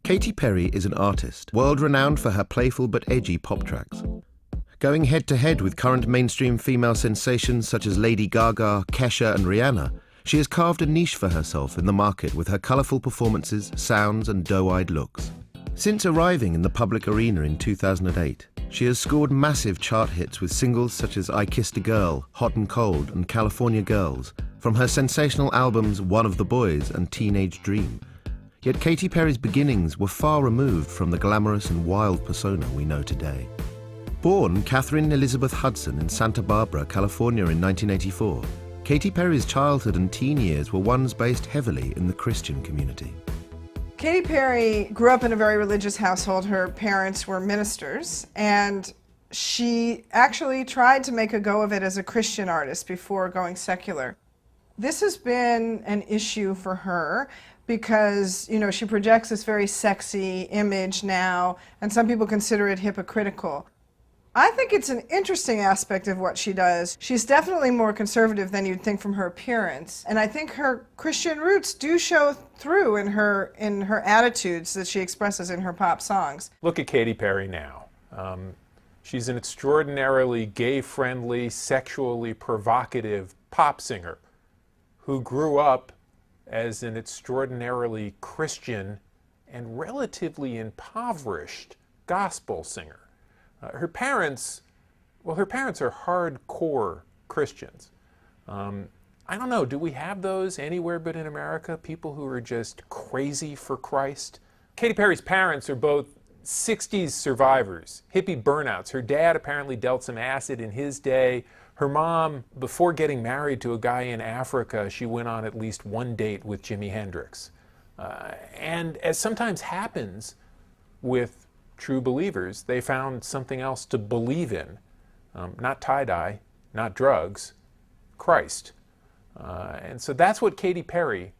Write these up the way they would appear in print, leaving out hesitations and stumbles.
Katy Perry is an artist, world-renowned for her playful but edgy pop tracks. Going head-to-head with current mainstream female sensations such as Lady Gaga, Kesha and Rihanna, she has carved a niche for herself in the market with her colourful performances, sounds and doe-eyed looks. Since arriving in the public arena in 2008, she has scored massive chart hits with singles such as I Kissed a Girl, Hot and Cold and California Girls, from her sensational albums One of the Boys and Teenage Dream. Yet Katy Perry's beginnings were far removed from the glamorous and wild persona we know today. Born Catherine Elizabeth Hudson in Santa Barbara, California in 1984, Katy Perry's childhood and teen years were ones based heavily in the Christian community. Katy Perry grew up in a very religious household. Her parents were ministers, and she actually tried to make a go of it as a Christian artist before going secular. This has been an issue for her because, she projects this very sexy image now, and some people consider it hypocritical. I think it's an interesting aspect of what she does. She's definitely more conservative than you'd think from her appearance, and I think her Christian roots do show through in her attitudes that she expresses in her pop songs. Look at Katy Perry now. She's an extraordinarily gay-friendly, sexually provocative pop singer who grew up as an extraordinarily Christian and relatively impoverished gospel singer. Her parents are hardcore Christians. I don't know, do we have those anywhere but in America? People who are just crazy for Christ? Katy Perry's parents are both 60s survivors, hippie burnouts. Her dad apparently dealt some acid in his day. Her mom, before getting married to a guy in Africa, she went on at least one date with Jimi Hendrix. And as sometimes happens with true believers, they found something else to believe in. Not tie-dye, not drugs, Christ. And so that's what Katy Perry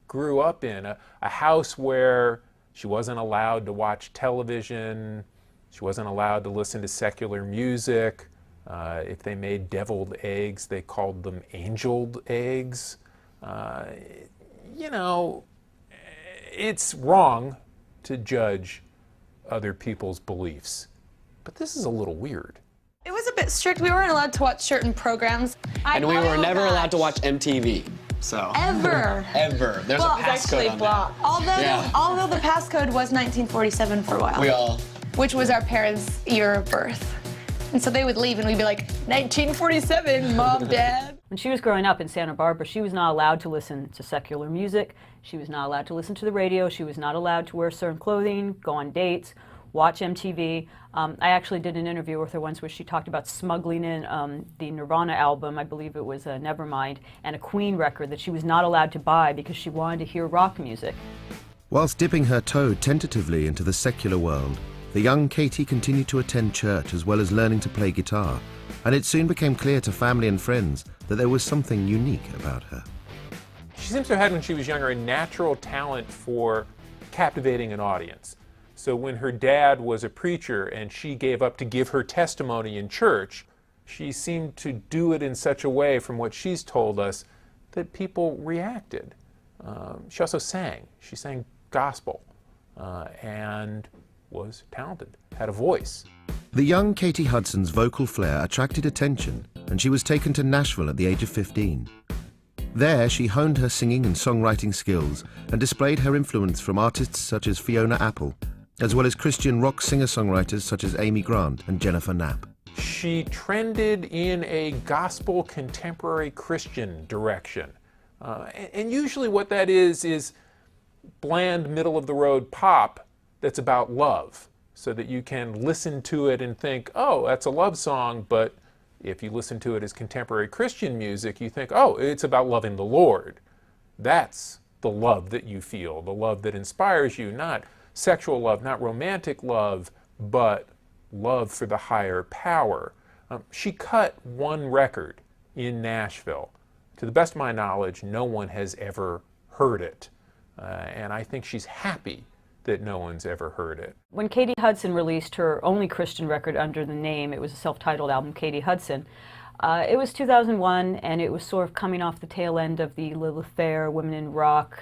grew up in, a house where she wasn't allowed to watch television, she wasn't allowed to listen to secular music. If they made deviled eggs, they called them angeled eggs. It's wrong to judge other people's beliefs, but this is a little weird. It was a bit strict. We weren't allowed to watch certain programs. And we were never allowed to watch MTV. So Ever. Ever. There's a passcode on that. Although the passcode was 1947 for a while. Which was our parents' year of birth. And so they would leave and we'd be like, 1947, Mom, Dad. When she was growing up in Santa Barbara, she was not allowed to listen to secular music. She was not allowed to listen to the radio. She was not allowed to wear certain clothing, go on dates, watch MTV. I actually did an interview with her once where she talked about smuggling in the Nirvana album, I believe it was Nevermind, and a Queen record that she was not allowed to buy because she wanted to hear rock music. Whilst dipping her toe tentatively into the secular world, the young Katy continued to attend church as well as learning to play guitar, and it soon became clear to family and friends that there was something unique about her. She seems to have had, when she was younger, a natural talent for captivating an audience. So when her dad was a preacher and she gave up to give her testimony in church, she seemed to do it in such a way, from what she's told us, that people reacted. She also sang. She sang gospel and was talented, had a voice. The young Katy Hudson's vocal flair attracted attention, and she was taken to Nashville at the age of 15. There, she honed her singing and songwriting skills and displayed her influence from artists such as Fiona Apple, as well as Christian rock singer-songwriters such as Amy Grant and Jennifer Knapp. She trended in a gospel contemporary Christian direction. And usually what that is bland, middle-of-the-road pop that's about love, so that you can listen to it and think, oh, that's a love song, but if you listen to it as contemporary Christian music, you think, oh, it's about loving the Lord. That's the love that you feel, the love that inspires you, not sexual love, not romantic love, but love for the higher power. She cut one record in Nashville. To the best of my knowledge, no one has ever heard it. And I think she's happy that no one's ever heard it. When Katy Hudson released her only Christian record under the name, it was a self-titled album, Katy Hudson, it was 2001, and it was sort of coming off the tail end of the Lilith Fair, Women in Rock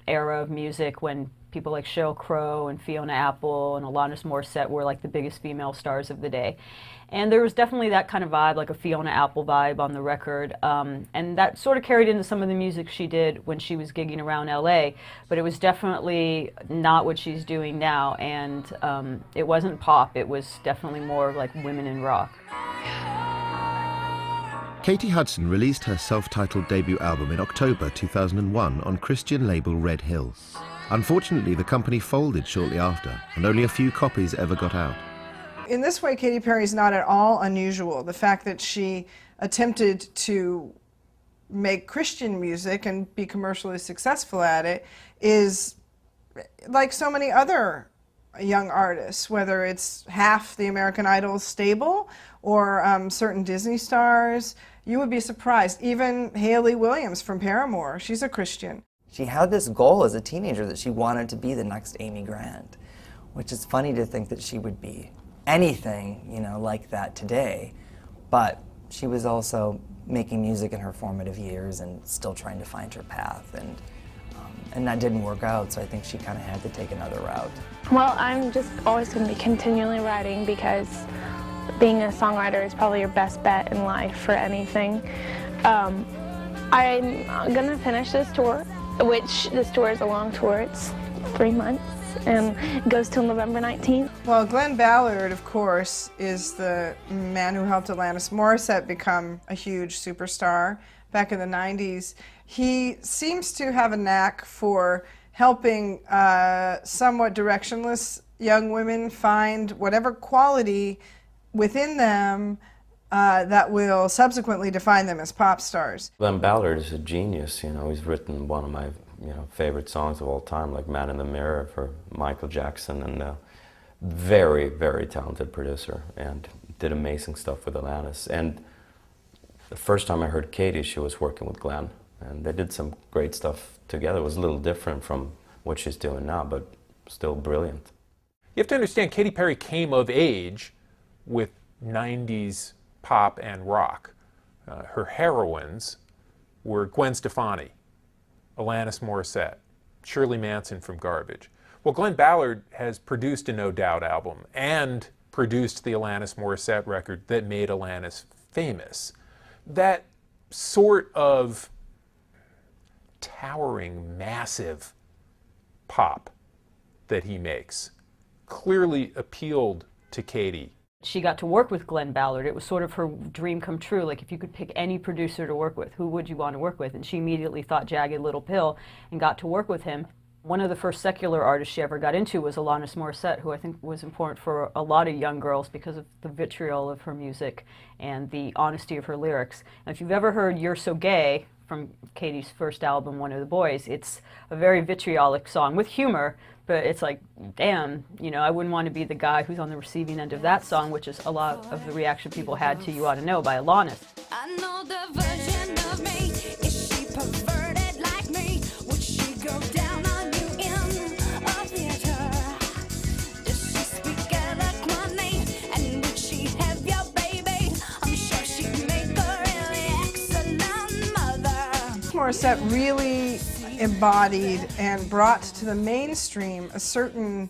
era of music, when people like Sheryl Crow and Fiona Apple and Alanis Morissette were like the biggest female stars of the day. And there was definitely that kind of vibe, like a Fiona Apple vibe on the record. And that sort of carried into some of the music she did when she was gigging around LA. But it was definitely not what she's doing now. And it wasn't pop, it was definitely more like women in rock. Katy Hudson released her self-titled debut album in October 2001 on Christian label Red Hills. Unfortunately, the company folded shortly after, and only a few copies ever got out. In this way, Katy Perry is not at all unusual. The fact that she attempted to make Christian music and be commercially successful at it is like so many other young artists, whether it's half the American Idol stable or certain Disney stars. You would be surprised. Even Hayley Williams from Paramore, she's a Christian. She had this goal as a teenager that she wanted to be the next Amy Grant, which is funny to think that she would be anything, you know, like that today. But she was also making music in her formative years and still trying to find her path, and that didn't work out, so I think she kind of had to take another route. Well, I'm just always going to be continually writing because being a songwriter is probably your best bet in life for anything. I'm going to finish this tour, which this tour is a long tour. It's 3 months and goes till November 19th. Well, Glenn Ballard, of course, is the man who helped Alanis Morissette become a huge superstar back in the 90s. He seems to have a knack for helping somewhat directionless young women find whatever quality within them that will subsequently define them as pop stars. Glenn Ballard is a genius. You know, he's written one of my favorite songs of all time, like Man in the Mirror for Michael Jackson, and a very, very talented producer, and did amazing stuff with Alanis. And the first time I heard Katy, she was working with Glenn, and they did some great stuff together. It was a little different from what she's doing now, but still brilliant. You have to understand, Katy Perry came of age with 90s pop and rock. Her heroines were Gwen Stefani, Alanis Morissette, Shirley Manson from Garbage. Well, Glenn Ballard has produced a No Doubt album and produced the Alanis Morissette record that made Alanis famous. That sort of towering, massive pop that he makes clearly appealed to Katy. She got to work with Glenn Ballard. It was sort of her dream come true. Like, if you could pick any producer to work with, who would you want to work with? And she immediately thought Jagged Little Pill and got to work with him. One of the first secular artists she ever got into was Alanis Morissette, who I think was important for a lot of young girls because of the vitriol of her music and the honesty of her lyrics. And if you've ever heard You're So Gay from Katy's first album, One of the Boys, it's a very vitriolic song with humor, but it's like, damn, you know, I wouldn't want to be the guy who's on the receiving end of that song, which is a lot of the reaction people had to You Ought to Know by Alanis. I know the version of me. Is she perverted like me? Would she go down on you in a theater? Does she speak eloquently? And would she have your baby? I'm sure she'd make a really excellent mother. Morissette really embodied and brought to the mainstream a certain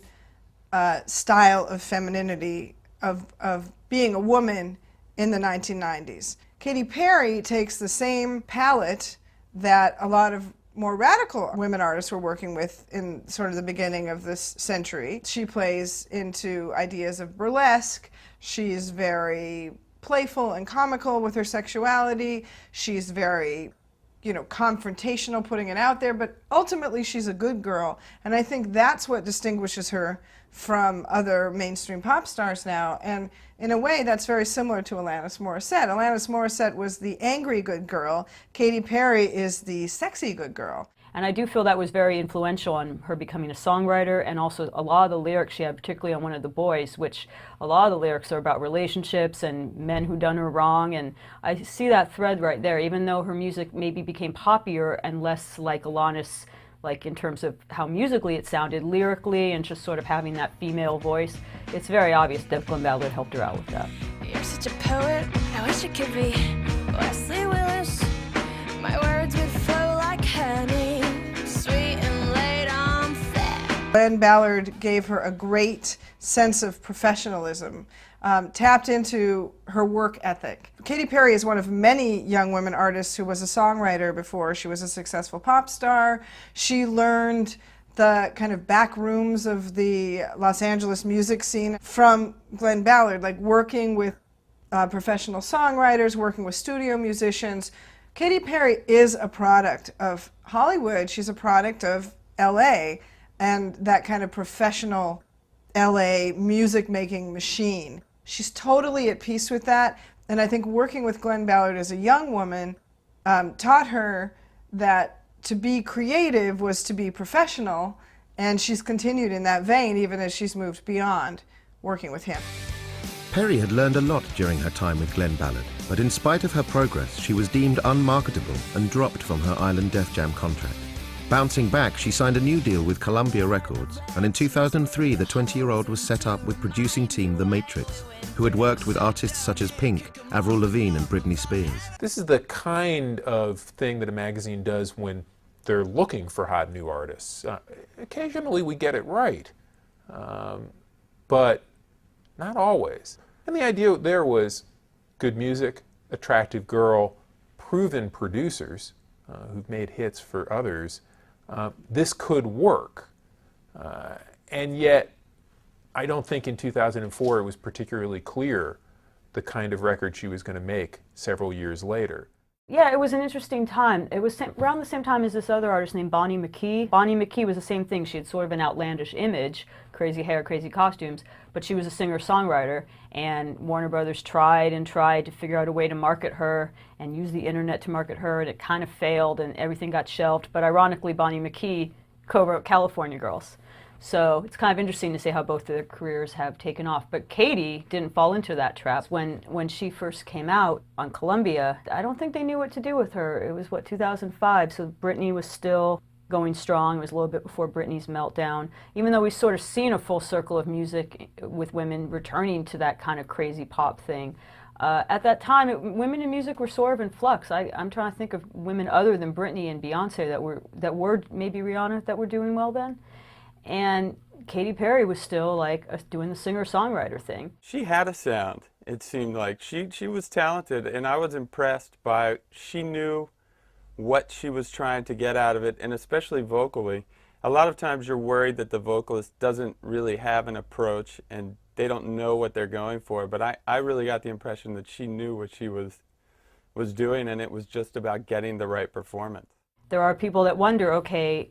style of femininity, of being a woman in the 1990s. Katy Perry takes the same palette that a lot of more radical women artists were working with in sort of the beginning of this century. She plays into ideas of burlesque. She's very playful and comical with her sexuality. She's very, you know, confrontational, putting it out there, but ultimately she's a good girl. And I think that's what distinguishes her from other mainstream pop stars now. And in a way, that's very similar to Alanis Morissette. Alanis Morissette was the angry good girl. Katy Perry is the sexy good girl. And I do feel that was very influential on her becoming a songwriter, and also a lot of the lyrics she had, particularly on One of the Boys, which a lot of the lyrics are about relationships and men who done her wrong, and I see that thread right there. Even though her music maybe became poppier and less like Alanis, like in terms of how musically it sounded, lyrically, and just sort of having that female voice, it's very obvious that Glenn Ballard helped her out with that. You're such a poet, I wish I could be Wesley Willis. My words would flow like honey, sweet and laid on thick. Glenn Ballard gave her a great sense of professionalism, tapped into her work ethic. Katy Perry is one of many young women artists who was a songwriter before she was a successful pop star. She learned the kind of back rooms of the Los Angeles music scene from Glenn Ballard, like working with professional songwriters, working with studio musicians. Katy Perry is a product of Hollywood. She's a product of LA and that kind of professional LA music-making machine. She's totally at peace with that, and I think working with Glenn Ballard as a young woman taught her that to be creative was to be professional, and she's continued in that vein even as she's moved beyond working with him. Perry had learned a lot during her time with Glenn Ballard, but in spite of her progress, she was deemed unmarketable and dropped from her Island Def Jam contract. Bouncing back, she signed a new deal with Columbia Records, and in 2003 the 20-year-old was set up with producing team The Matrix, who had worked with artists such as Pink, Avril Lavigne and Britney Spears. This is the kind of thing that a magazine does when they're looking for hot new artists. Occasionally we get it right, but not always. And the idea there was good music, attractive girl, proven producers who've made hits for others. This could work. And yet, I don't think in 2004 it was particularly clear the kind of record she was going to make several years later. Yeah, it was an interesting time. It was around the same time as this other artist named Bonnie McKee. Bonnie McKee was the same thing. She had sort of an outlandish image, crazy hair, crazy costumes, but she was a singer-songwriter, and Warner Brothers tried and tried to figure out a way to market her and use the internet to market her, and it kind of failed and everything got shelved. But ironically, Bonnie McKee co-wrote California Girls. So it's kind of interesting to see how both of their careers have taken off. But Katy didn't fall into that trap. When she first came out on Columbia, I don't think they knew what to do with her. It was, 2005, so Britney was still going strong. It was a little bit before Britney's meltdown. Even though we've sort of seen a full circle of music with women returning to that kind of crazy pop thing, at that time, women in music were sort of in flux. I'm trying to think of women other than Britney and Beyonce that were maybe Rihanna, that were doing well then. And Katy Perry was still like doing the singer-songwriter thing. She had a sound, it seemed like. She was talented, and I was impressed by, she knew what she was trying to get out of it, and especially vocally. A lot of times you're worried that the vocalist doesn't really have an approach and they don't know what they're going for, but I really got the impression that she knew what she was doing, and it was just about getting the right performance. There are people that wonder, okay,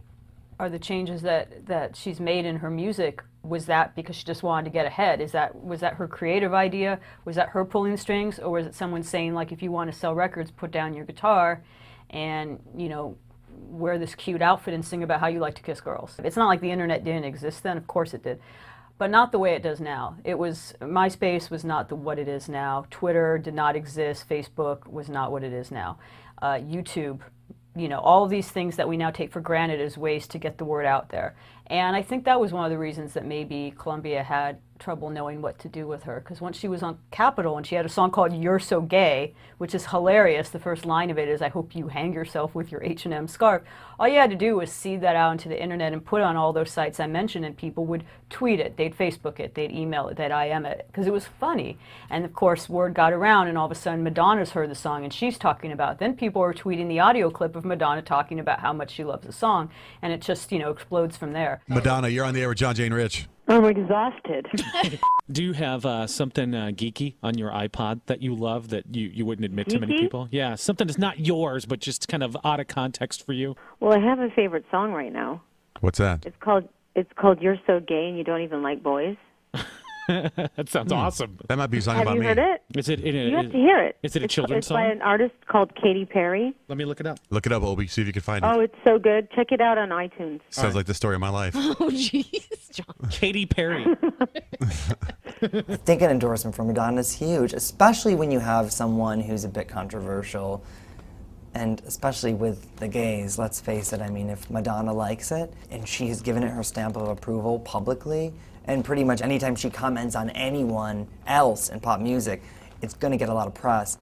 are the changes that she's made in her music, was that because she just wanted to get ahead? Was that her creative idea? Was that her pulling the strings? Or was it someone saying, like, if you want to sell records, put down your guitar and, you know, wear this cute outfit and sing about how you like to kiss girls? It's not like the internet didn't exist then, of course it did. But not the way it does now. MySpace was not what it is now. Twitter did not exist. Facebook was not what it is now. YouTube, you know, all of these things that we now take for granted as ways to get the word out there. And I think that was one of the reasons that maybe Columbia had trouble knowing what to do with her, because once she was on Capitol and she had a song called You're So Gay, which is hilarious. The first line of it is, I hope you hang yourself with your H&M scarf. All you had to do was seed that out into the internet and put it on all those sites I mentioned, and people would tweet it, they'd Facebook it, they'd email it, they'd IM it, because it was funny. And of course word got around, and all of a sudden Madonna's heard the song and she's talking about it. Then people are tweeting the audio clip of Madonna talking about how much she loves the song, and it just, you know, explodes from there. Madonna, you're on the air with John Jane Rich. I'm exhausted. Do you have something geeky on your iPod that you love that you wouldn't admit to many Geeky? people? Yeah, something that's not yours, but just kind of out of context for you. Well, I have a favorite song right now. What's that? It's called You're So Gay and You Don't Even Like Boys. That sounds awesome. That might be a song Have about you me. heard it? Is it? You have to hear it. Is it a children's It's by song? an artist called Katy Perry. Let me look it up. Look it up, Obi. See if you can find it. Oh, it's so good. Check it out on iTunes. Sounds like the story of my life. Oh, jeez, John. Katy Perry. I think an endorsement from Madonna is huge, especially when you have someone who's a bit controversial, and especially with the gays, let's face it. I mean, if Madonna likes it, and she's given it her stamp of approval publicly, and pretty much anytime she comments on anyone else in pop music, it's going to get a lot of press.